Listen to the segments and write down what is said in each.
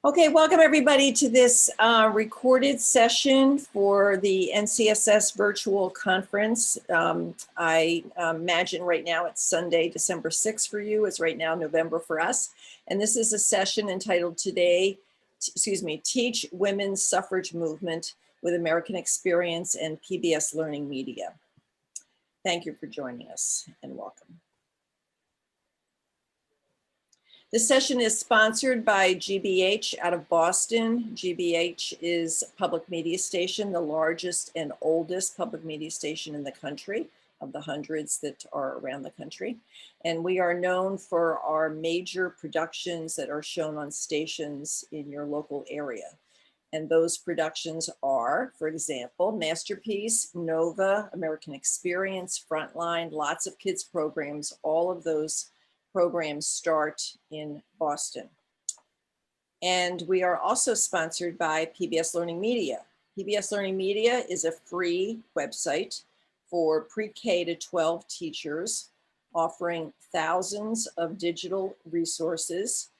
Okay, welcome everybody to this recorded session for the NCSS virtual conference. I imagine right now it's Sunday, December 6th for you. It's right now November for us. And this is a session entitled Teach Women's Suffrage Movement with American Experience and PBS LearningMedia. Thank you for joining us and welcome. This session is sponsored by GBH out of Boston. GBH is a public media station, the largest and oldest public media station in the country, of the hundreds that are around the country. And we are known for our major productions that are shown on stations in your local area. And those productions are, for example, Masterpiece, Nova, American Experience, Frontline, lots of kids programs. All of those programs start in Boston. And we are also sponsored by PBS LearningMedia. PBS LearningMedia is a free website for pre-K to 12 teachers, offering thousands of digital resources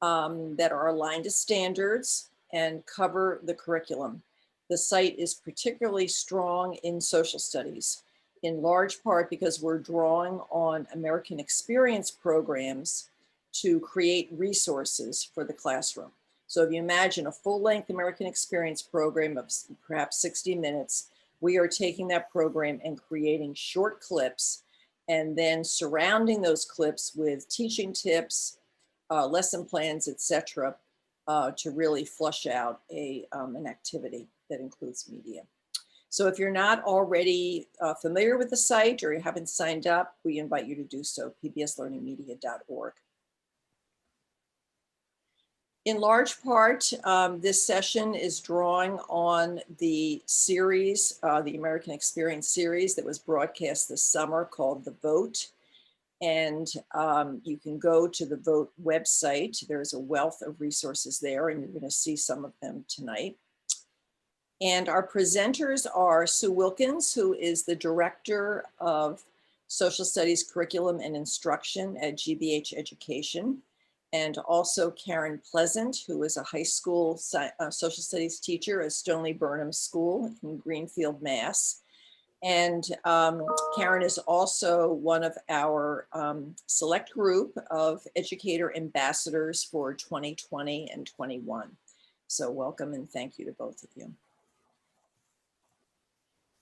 that are aligned to standards and cover the curriculum. The site is particularly strong in social studies, in large part because we're drawing on American Experience programs to create resources for the classroom. So if you imagine a full-length American Experience program of perhaps 60 minutes, we are taking that program and creating short clips and then surrounding those clips with teaching tips, lesson plans, etc., to really flush out an activity that includes media. So if you're not already familiar with the site or you haven't signed up, we invite you to do so, pbslearningmedia.org. In large part, this session is drawing on the series, the American Experience series that was broadcast this summer called The Vote. And you can go to the Vote website. There's a wealth of resources there, and you're going to see some of them tonight. And our presenters are Sue Wilkins, who is the Director of Social Studies Curriculum and Instruction at GBH Education, and also Karen Pleasant, who is a high school social studies teacher at Stoneleigh Burnham School in Greenfield, Mass. And Karen is also one of our select group of educator ambassadors for 2020 and 21. So welcome and thank you to both of you.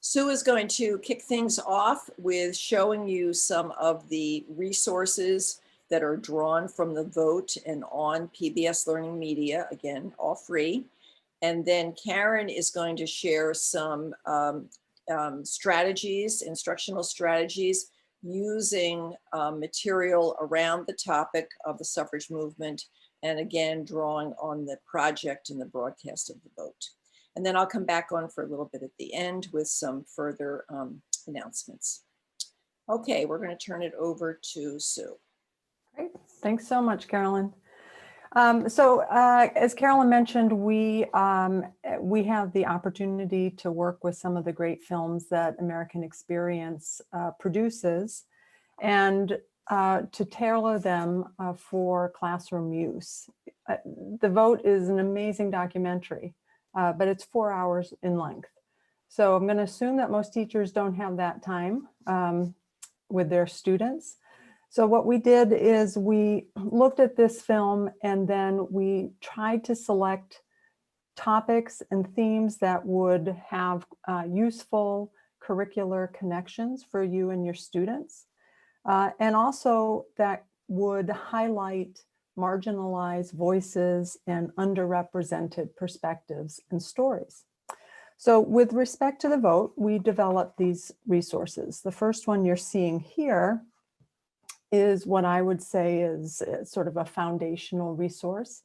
Sue is going to kick things off with showing you some of the resources that are drawn from the Vote and on PBS LearningMedia, again, all free. And then Karen is going to share some strategies, instructional strategies, using material around the topic of the suffrage movement, and again, drawing on the project and the broadcast of the Vote. And then I'll come back on for a little bit at the end with some further announcements. Okay, we're going to turn it over to Sue. Great. Thanks so much, Carolyn. As Carolyn mentioned, we have the opportunity to work with some of the great films that American Experience produces and to tailor them for classroom use. The Vote is an amazing documentary. But it's 4 hours in length. So I'm going to assume that most teachers don't have that time with their students. So what we did is we looked at this film and then we tried to select topics and themes that would have useful curricular connections for you and your students, and also that would highlight marginalized voices and underrepresented perspectives and stories. So with respect to the Vote, we developed these resources. The first one you're seeing here is what I would say is sort of a foundational resource.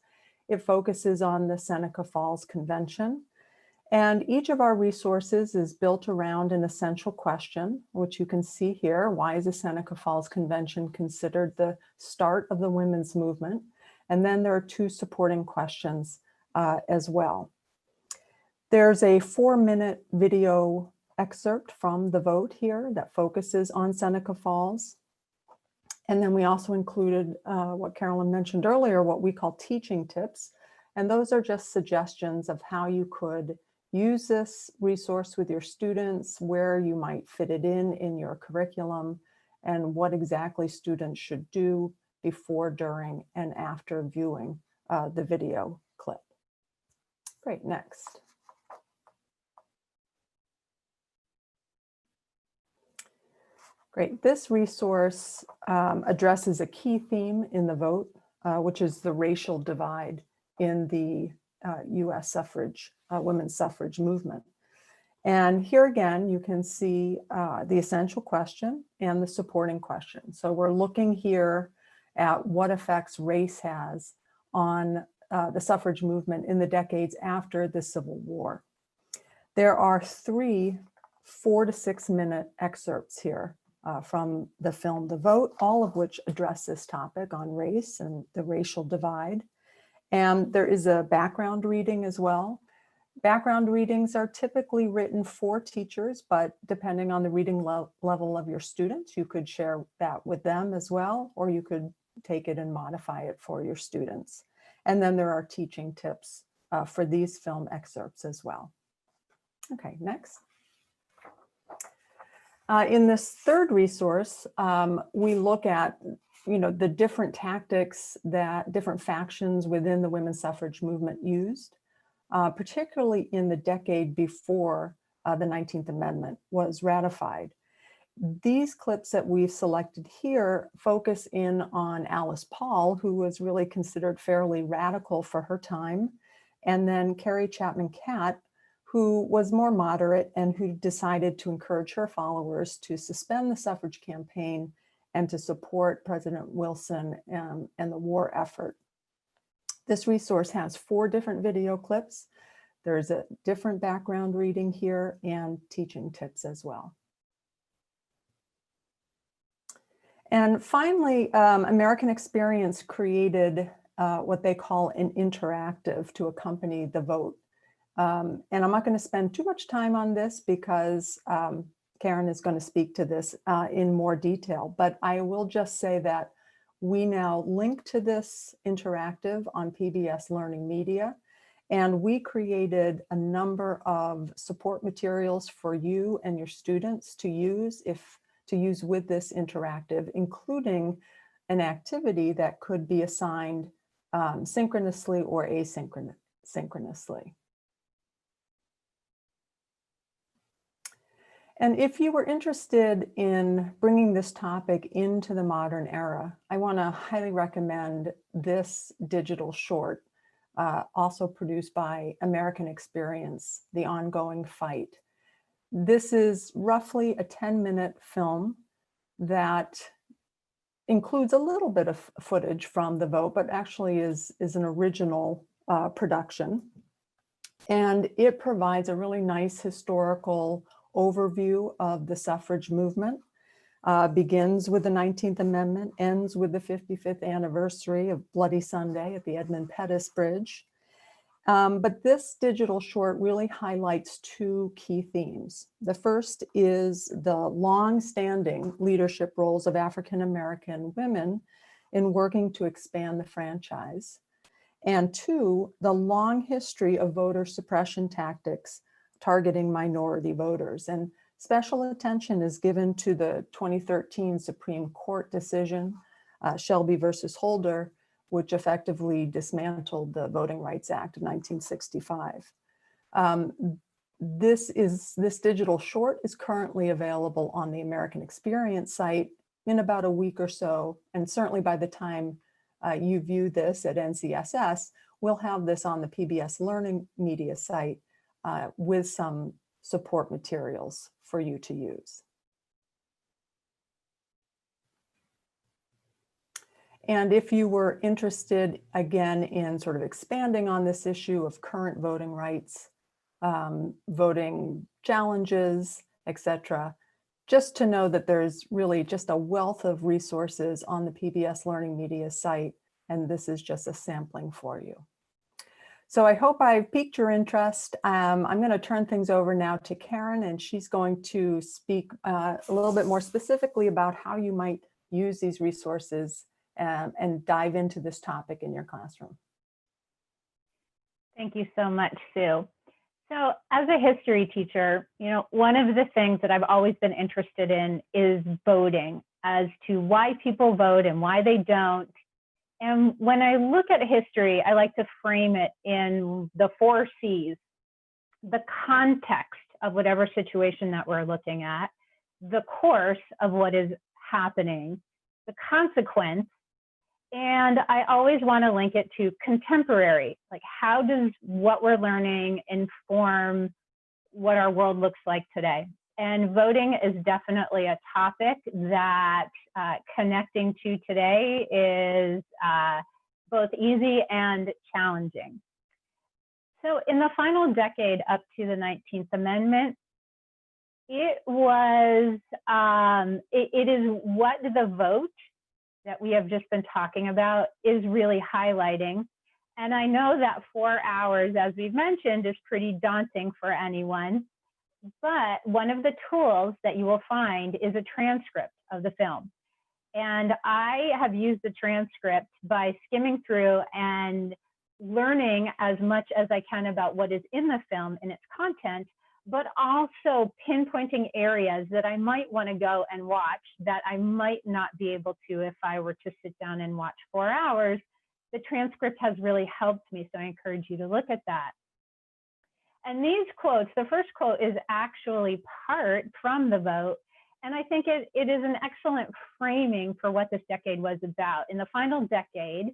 It focuses on the Seneca Falls Convention. And each of our resources is built around an essential question, which you can see here. Why is the Seneca Falls Convention considered the start of the women's movement? And then there are two supporting questions as well. There's a 4-minute video excerpt from the Vote here that focuses on Seneca Falls. And then we also included what Carolyn mentioned earlier, what we call teaching tips. And those are just suggestions of how you could use this resource with your students, where you might fit it in your curriculum, and what exactly students should do before, during, and after viewing the video clip. Great, next. Great, this resource addresses a key theme in the vote, which is the racial divide in the US suffrage, women's suffrage movement. And here again, you can see the essential question and the supporting question. So we're looking here at what effects race has on the suffrage movement in the decades after the Civil War. There are 3 4 to 6 minute excerpts here from the film The Vote, all of which address this topic on race and the racial divide. And there is a background reading as well. Background readings are typically written for teachers, but depending on the reading level of your students, you could share that with them as well, or you could take it and modify it for your students. And then there are teaching tips for these film excerpts as well. Okay, next. In this third resource, we look at the different tactics that different factions within the women's suffrage movement used, particularly in the decade before the 19th Amendment was ratified. These clips that we've selected here focus in on Alice Paul, who was really considered fairly radical for her time, and then Carrie Chapman Catt, who was more moderate and who decided to encourage her followers to suspend the suffrage campaign and to support President Wilson and the war effort. This resource has 4 different video clips. There's a different background reading here and teaching tips as well. And finally, American Experience created what they call an interactive to accompany the vote. And I'm not going to spend too much time on this because Karen is going to speak to this in more detail, but I will just say that we now link to this interactive on PBS LearningMedia, and we created a number of support materials for you and your students to use with this interactive, including an activity that could be assigned synchronously or asynchronously. And if you were interested in bringing this topic into the modern era, I want to highly recommend this digital short, also produced by American Experience, The Ongoing Fight. This is roughly a 10-minute film that includes a little bit of footage from the vote, but actually is an original production. And it provides a really nice historical overview of the suffrage movement, begins with the 19th Amendment, ends with the 55th anniversary of Bloody Sunday at the Edmund Pettus Bridge. But this digital short really highlights 2 key themes. The first is the long-standing leadership roles of African-American women in working to expand the franchise. And 2, the long history of voter suppression tactics targeting minority voters. And special attention is given to the 2013 Supreme Court decision, Shelby versus Holder, which effectively dismantled the Voting Rights Act of 1965. This digital short is currently available on the American Experience site in about a week or so, and certainly by the time you view this at NCSS, we'll have this on the PBS LearningMedia site with some support materials for you to use. And if you were interested, again, in sort of expanding on this issue of current voting rights, voting challenges, etc., just to know that there's really just a wealth of resources on the PBS LearningMedia site, and this is just a sampling for you. So I hope I've piqued your interest. I'm going to turn things over now to Karen, and she's going to speak a little bit more specifically about how you might use these resources and dive into this topic in your classroom. Thank you so much, Sue. So as a history teacher, one of the things that I've always been interested in is voting, as to why people vote and why they don't. And when I look at history, I like to frame it in the 4 C's: the context of whatever situation that we're looking at, the course of what is happening, the consequence, and I always want to link it to contemporary. Like, how does what we're learning inform what our world looks like today? And voting is definitely a topic that connecting to today is both easy and challenging. So in the final decade up to the 19th Amendment, it is what the vote that we have just been talking about is really highlighting. And I know that 4 hours, as we've mentioned, is pretty daunting for anyone. But one of the tools that you will find is a transcript of the film. And I have used the transcript by skimming through and learning as much as I can about what is in the film and its content, but also pinpointing areas that I might want to go and watch that I might not be able to if I were to sit down and watch 4 hours. The transcript has really helped me, so I encourage you to look at that. And these quotes, the first quote is actually part from the vote, and I think it is an excellent framing for what this decade was about. In the final decade,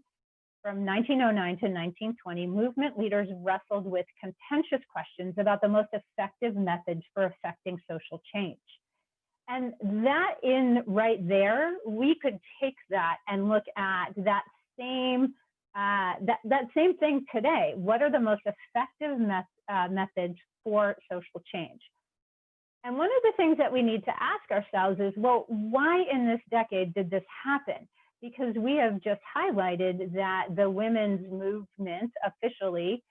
from 1909 to 1920, movement leaders wrestled with contentious questions about the most effective methods for affecting social change. And that right there, we could take that and look at that same thing today. What are the most effective methods for social change? And one of the things that we need to ask ourselves is, well, why in this decade did this happen? Because we have just highlighted that the women's movement officially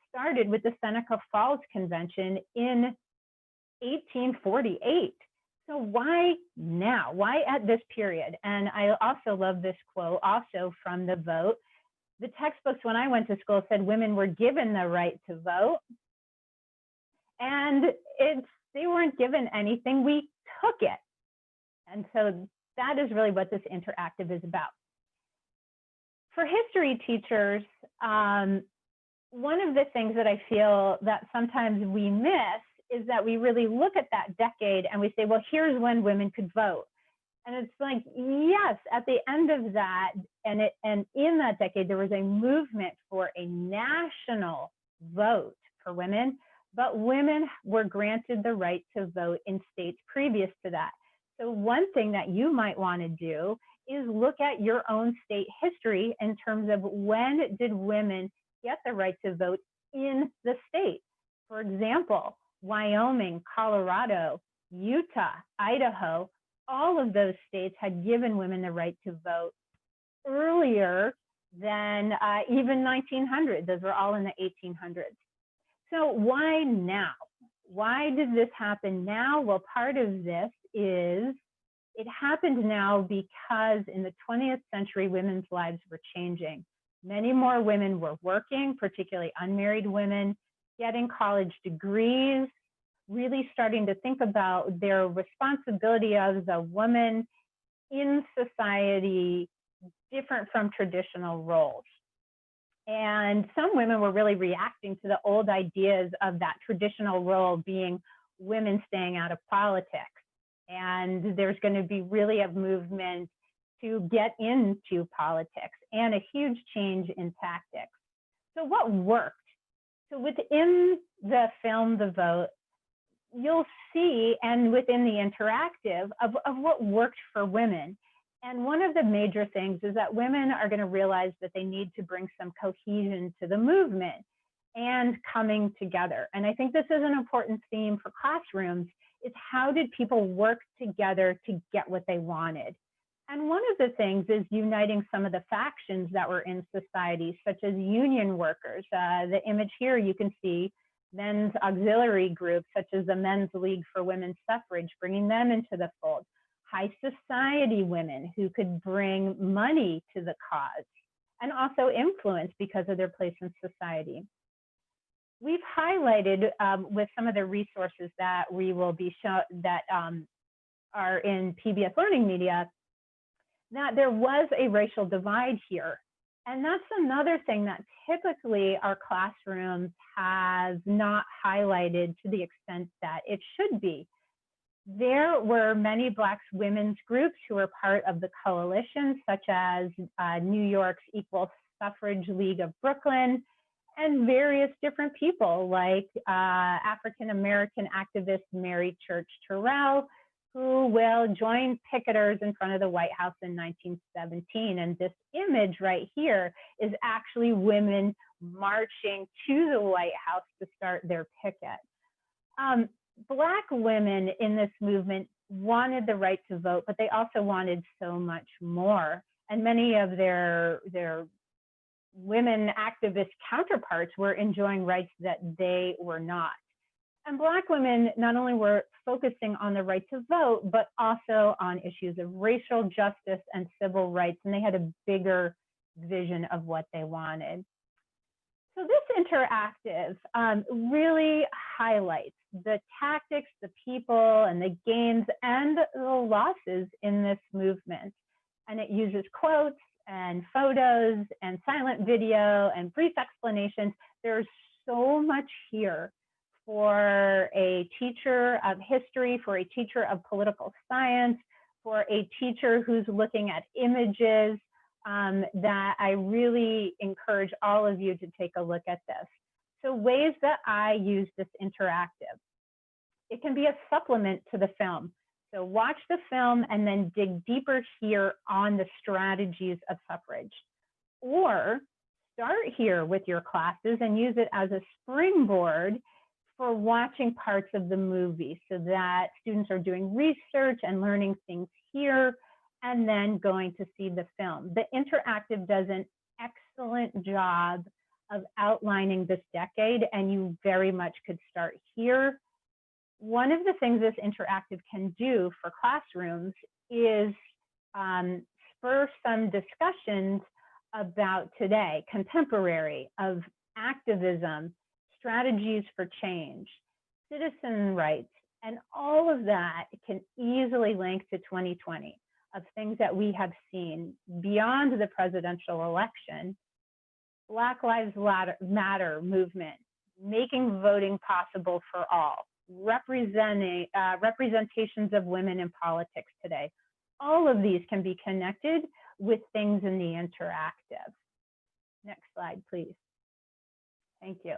started with the Seneca Falls Convention in 1848. So why now? Why at this period? And I also love this quote also from the vote. The textbooks when I went to school said women were given the right to vote. And they weren't given anything, we took it. And so that is really what this interactive is about. For history teachers, one of the things that I feel that sometimes we miss is that we really look at that decade and we say, well, here's when women could vote. And it's like, yes, at the end of that, and in that decade, there was a movement for a national vote for women, but women were granted the right to vote in states previous to that. So one thing that you might want to do is look at your own state history in terms of when did women get the right to vote in the state. For example, Wyoming, Colorado, Utah, Idaho, all of those states had given women the right to vote earlier than even 1900. Those were all in the 1800s. So why now? Why did this happen now? Well, part of this is it happened now because in the 20th century, women's lives were changing. Many more women were working, particularly unmarried women, getting college degrees, really starting to think about their responsibility as a woman in society, different from traditional roles. And some women were really reacting to the old ideas of that traditional role being women staying out of politics. And there's going to be really a movement to get into politics and a huge change in tactics. So what worked? So within the film, The Vote, you'll see, and within the interactive, of what worked for women. And one of the major things is that women are going to realize that they need to bring some cohesion to the movement and coming together. And I think this is an important theme for classrooms, is how did people work together to get what they wanted? And one of the things is uniting some of the factions that were in society, such as union workers. The image here you can see men's auxiliary groups, such as the Men's League for Women's Suffrage, bringing them into the fold. High society women who could bring money to the cause and also influence because of their place in society. we've highlighted with some of the resources that we will be that are in PBS LearningMedia, that there was a racial divide here. And that's another thing that typically our classrooms have not highlighted to the extent that it should be. There were many Black women's groups who were part of the coalition, such as New York's Equal Suffrage League of Brooklyn, and various different people like African-American activist Mary Church Terrell, who will join picketers in front of the White House in 1917. And this image right here is actually women marching to the White House to start their picket. Black women in this movement wanted the right to vote, but they also wanted so much more. And many of their women activist counterparts were enjoying rights that they were not. And Black women not only were focusing on the right to vote, but also on issues of racial justice and civil rights. And they had a bigger vision of what they wanted. So this interactive really highlights the tactics, the people, and the gains and the losses in this movement. And it uses quotes and photos and silent video and brief explanations. There's so much here for a teacher of history, for a teacher of political science, for a teacher who's looking at images, that I really encourage all of you to take a look at this. So ways that I use this interactive. It can be a supplement to the film. So watch the film and then dig deeper here on the strategies of suffrage. Or start here with your classes and use it as a springboard for watching parts of the movie so that students are doing research and learning things here and then going to see the film. The interactive does an excellent job of outlining this decade, and you very much could start here. One of the things this interactive can do for classrooms is spur some discussions about today, contemporary, of activism, strategies for change, citizen rights, and all of that can easily link to 2020 of things that we have seen beyond the presidential election. Black Lives Matter movement, making voting possible for all, representations of women in politics today. All of these can be connected with things in the interactive. Next slide, please. Thank you.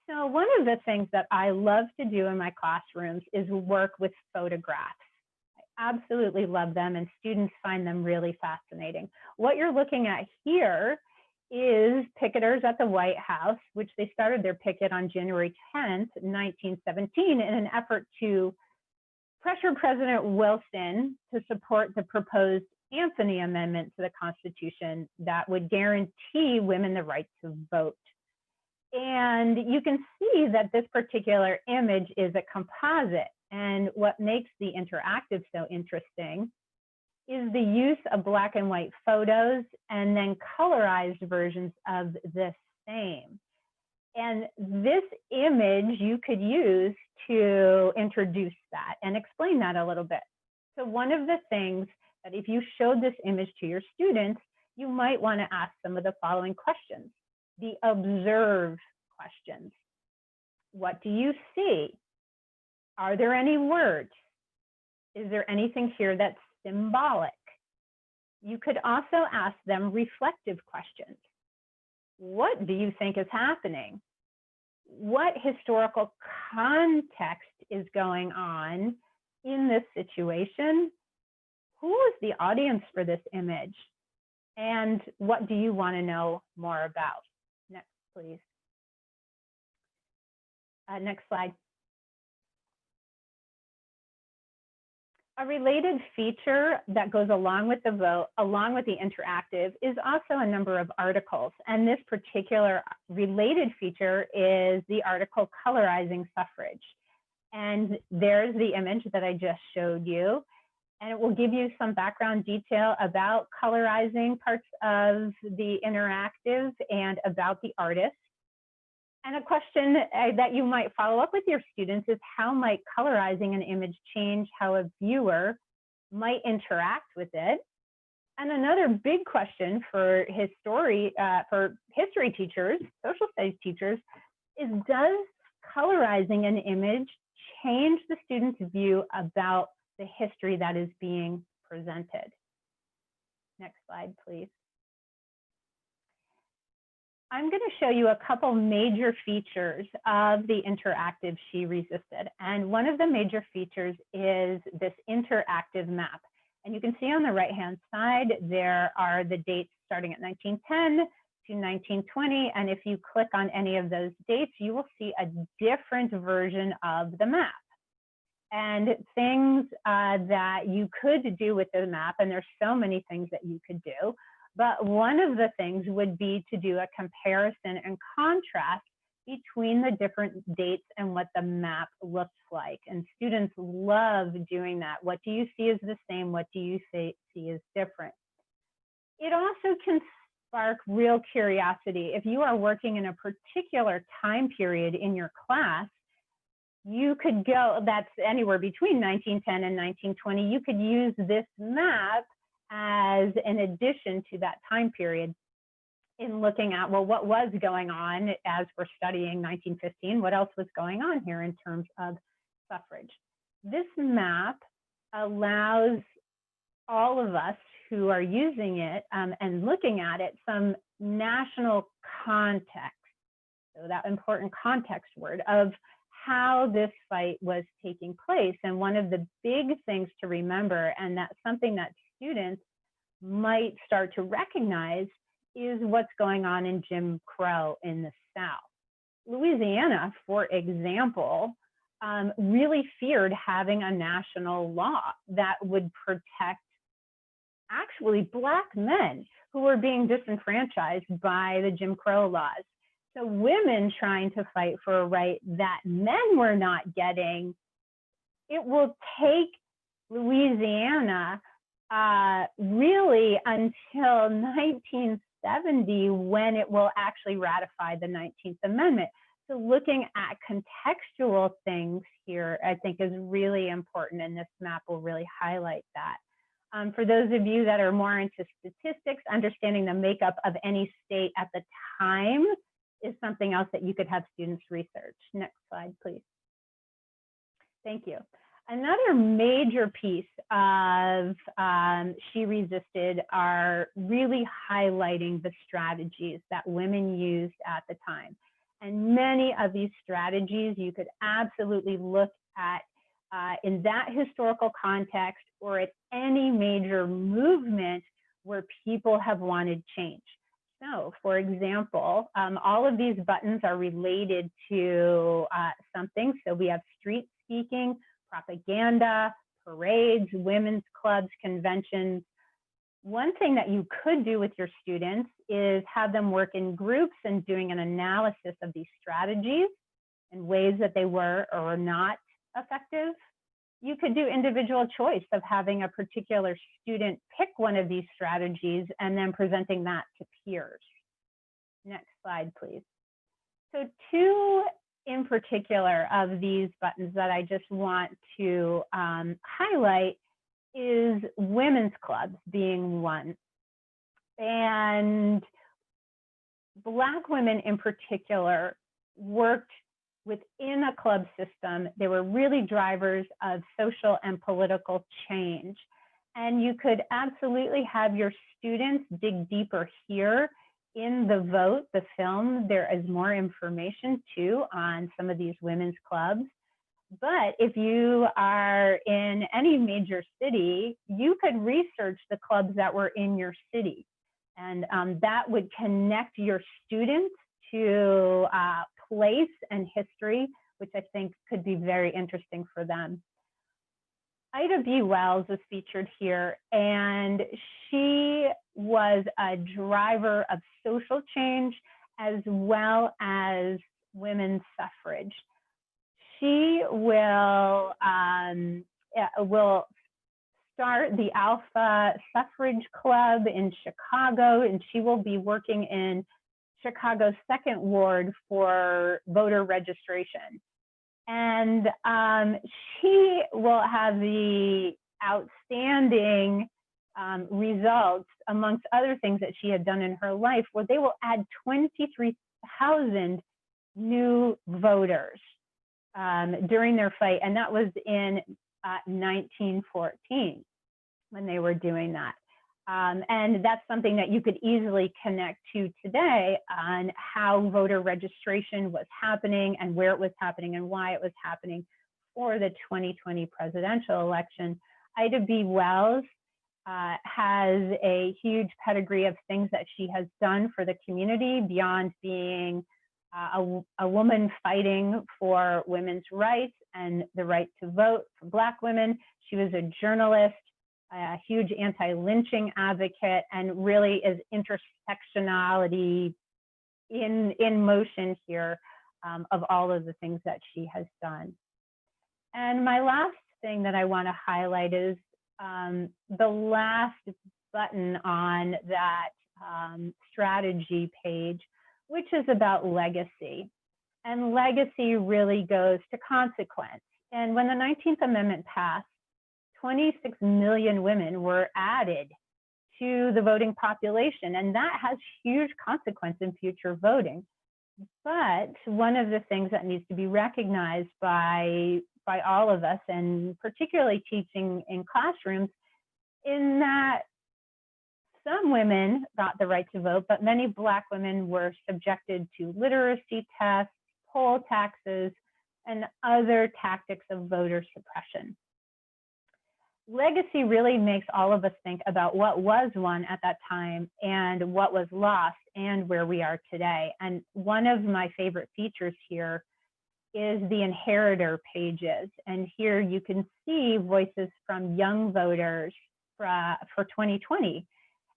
So one of the things that I love to do in my classrooms is work with photographs. I absolutely love them, and students find them really fascinating. What you're looking at here is picketers at the White House, which they started their picket on January 10th, 1917, in an effort to pressure President Wilson to support the proposed Anthony Amendment to the Constitution that would guarantee women the right to vote. And you can see that this particular image is a composite. And what makes the interactive so interesting is the use of black and white photos and then colorized versions of the same. And this image you could use to introduce that and explain that a little bit. So one of the things that if you showed this image to your students, you might want to ask some of the following questions. The observe questions. What do you see? Are there any words? Is there anything here that's symbolic? You could also ask them reflective questions. What do you think is happening? What historical context is going on in this situation? Who is the audience for this image? And what do you want to know more about? Next, please. Next slide. A related feature that goes along with the vote, along with the interactive, is also a number of articles. And this particular related feature is the article Colorizing Suffrage. And there's the image that I just showed you. And it will give you some background detail about colorizing parts of the interactive and about the artist. And a question that you might follow up with your students is, how might colorizing an image change how a viewer might interact with it? And another big question for history teachers, social studies teachers, is, does colorizing an image change the student's view about the history that is being presented? Next slide, please. I'm going to show you a couple major features of the interactive She Resisted. And one of the major features is this interactive map. And you can see on the right-hand side, there are the dates starting at 1910 to 1920. And if you click on any of those dates, you will see a different version of the map. And things that you could do with the map, and there's so many things that you could do, but one of the things would be to do a comparison and contrast between the different dates and what the map looks like. And students love doing that. What do you see as the same? What do you see as different? It also can spark real curiosity. If you are working in a particular time period in your class, you could go, that's anywhere between 1910 and 1920, you could use this map as an addition to that time period in looking at, well, what was going on as we're studying 1915, what else was going on here in terms of suffrage. This map allows all of us who are using it and looking at it some national context, so that important context word of how this fight was taking place. And one of the big things to remember, and that's something that students might start to recognize, is what's going on in Jim Crow in the South. Louisiana, for example, really feared having a national law that would protect actually Black men who were being disenfranchised by the Jim Crow laws. So women trying to fight for a right that men were not getting, it will take Louisiana really until 1970 when it will actually ratify the 19th Amendment. So looking at contextual things here, I think, is really important, and this map will really highlight that. For those of you that are more into statistics, understanding the makeup of any state at the time is something else that you could have students research. Next slide, please. Thank you. Another major piece of She Resisted are really highlighting the strategies that women used at the time. And many of these strategies you could absolutely look at in that historical context or at any major movement where people have wanted change. So, for example, all of these buttons are related to something. So we have street speaking, propaganda, parades, women's clubs, conventions. One thing that you could do with your students is have them work in groups and doing an analysis of these strategies and ways that they were or were not effective. You could do individual choice of having a particular student pick one of these strategies and then presenting that to peers. Next slide, please. So two in particular of these buttons that I just want to highlight is women's clubs being one. And Black women in particular worked within a club system. They were really drivers of social and political change. And you could absolutely have your students dig deeper here in The Vote, the film. There is more information too on some of these women's clubs. But if you are in any major city, you could research the clubs that were in your city. And that would connect your students to place and history, which I think could be very interesting for them. Ida B. Wells is featured here, and she was a driver of social change as well as women's suffrage. She will start the Alpha Suffrage Club in Chicago, and she will be working in Chicago's 2nd Ward for voter registration. And she will have the outstanding results, amongst other things that she had done in her life, where they will add 23,000 new voters during their fight. And that was in 1914 when they were doing that. And that's something that you could easily connect to today on how voter registration was happening and where it was happening and why it was happening for the 2020 presidential election. Ida B. Wells has a huge pedigree of things that she has done for the community beyond being a woman fighting for women's rights and the right to vote for Black women. She was a journalist, a huge anti-lynching advocate, and really is intersectionality in motion here of all of the things that she has done. And my last thing that I want to highlight is the last button on that strategy page, which is about legacy. And legacy really goes to consequence. And when the 19th Amendment passed, 26 million women were added to the voting population, and that has huge consequence in future voting. But one of the things that needs to be recognized by all of us, and particularly teaching in classrooms, in that some women got the right to vote, but many Black women were subjected to literacy tests, poll taxes, and other tactics of voter suppression. Legacy really makes all of us think about what was won at that time and what was lost and where we are today. And one of my favorite features here is the inheritor pages. And here you can see voices from young voters for 2020.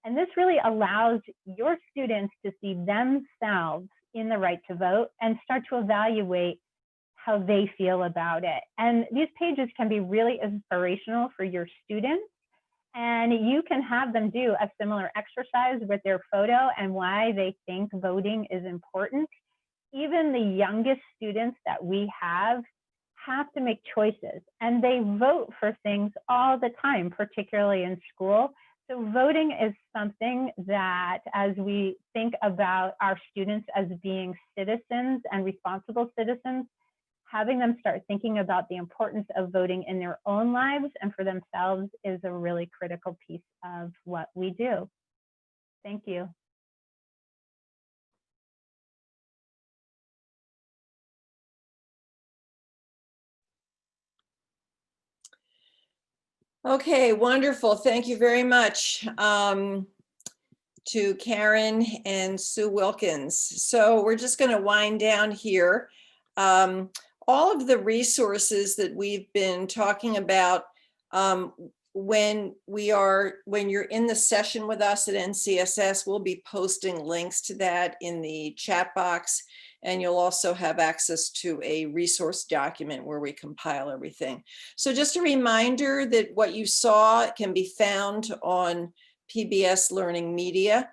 And this really allows your students to see themselves in the right to vote and start to evaluate how they feel about it. And these pages can be really inspirational for your students. And you can have them do a similar exercise with their photo and why they think voting is important. Even the youngest students that we have to make choices, and they vote for things all the time, particularly in school. So voting is something that, as we think about our students as being citizens and responsible citizens, having them start thinking about the importance of voting in their own lives and for themselves is a really critical piece of what we do. Thank you. Okay, wonderful. Thank you very much to Karen and Sue Wilkins. So we're just going to wind down here. All of the resources that we've been talking about when you're in the session with us at NCSS, we'll be posting links to that in the chat box. And you'll also have access to a resource document where we compile everything. So just a reminder that what you saw can be found on PBS LearningMedia,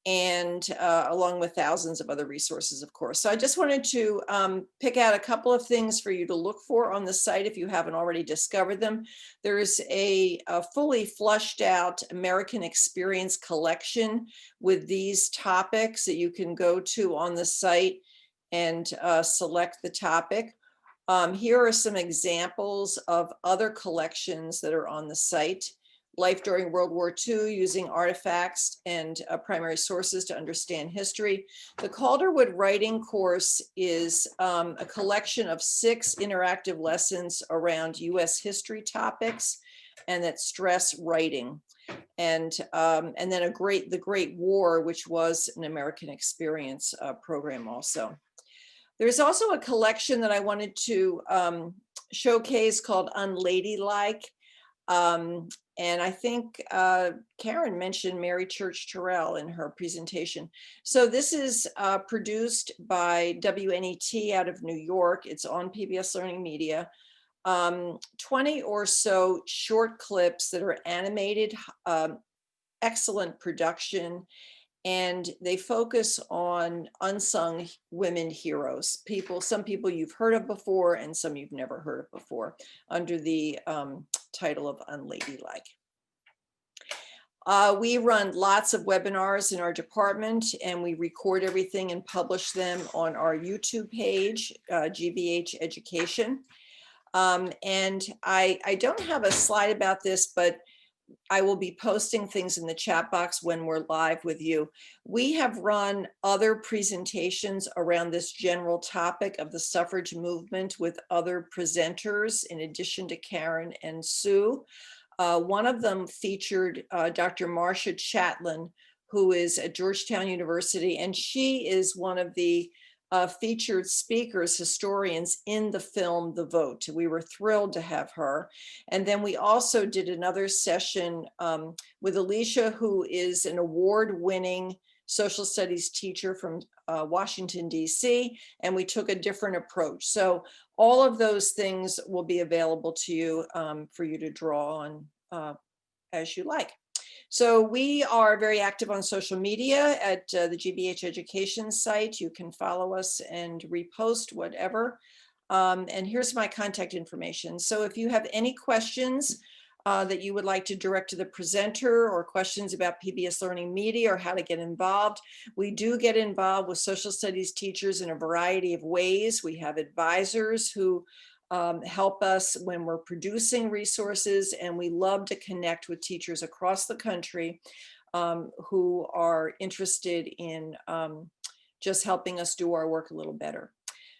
and along with thousands of other resources, of course. So I just wanted to pick out a couple of things for you to look for on the site if you haven't already discovered them. There is a fully flushed out American Experience collection with these topics that you can go to on the site and select the topic. Here are some examples of other collections that are on the site. Life During World War II, Using Artifacts and Primary Sources to Understand History. The Calderwood Writing Course is a collection of 6 interactive lessons around US history topics and that stress writing. And then the Great War, which was an American Experience program also. There's also a collection that I wanted to showcase called Unladylike. And I think Karen mentioned Mary Church Terrell in her presentation. So this is produced by WNET out of New York. It's on PBS LearningMedia. 20 or so short clips that are animated, excellent production. and they focus on unsung women heroes, some people you've heard of before and some you've never heard of before, under the title of Unladylike. We run lots of webinars in our department, and we record everything and publish them on our YouTube page, GBH Education. And I don't have a slide about this, but I will be posting things in the chat box when we're live with you. We have run other presentations around this general topic of the suffrage movement with other presenters, in addition to Karen and Sue. One of them featured Dr. Marcia Chatlin, who is at Georgetown University, and she is one of the featured speakers, historians in the film The Vote. We were thrilled to have her. And then we also did another session with Alicia, who is an award-winning social studies teacher from Washington, D.C., and we took a different approach. So all of those things will be available to you for you to draw on as you like. So we are very active on social media at the GBH Education site. You can follow us and repost whatever. And here's my contact information. So if you have any questions that you would like to direct to the presenter, or questions about PBS Learning Media or how to get involved, we do get involved with social studies teachers in a variety of ways. We have advisors who help us when we're producing resources, and we love to connect with teachers across the country who are interested in just helping us do our work a little better.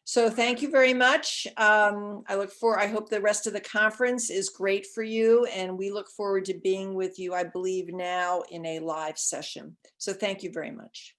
So thank you very much. I hope the rest of the conference is great for you, and we look forward to being with you, I believe now, in a live session. So thank you very much.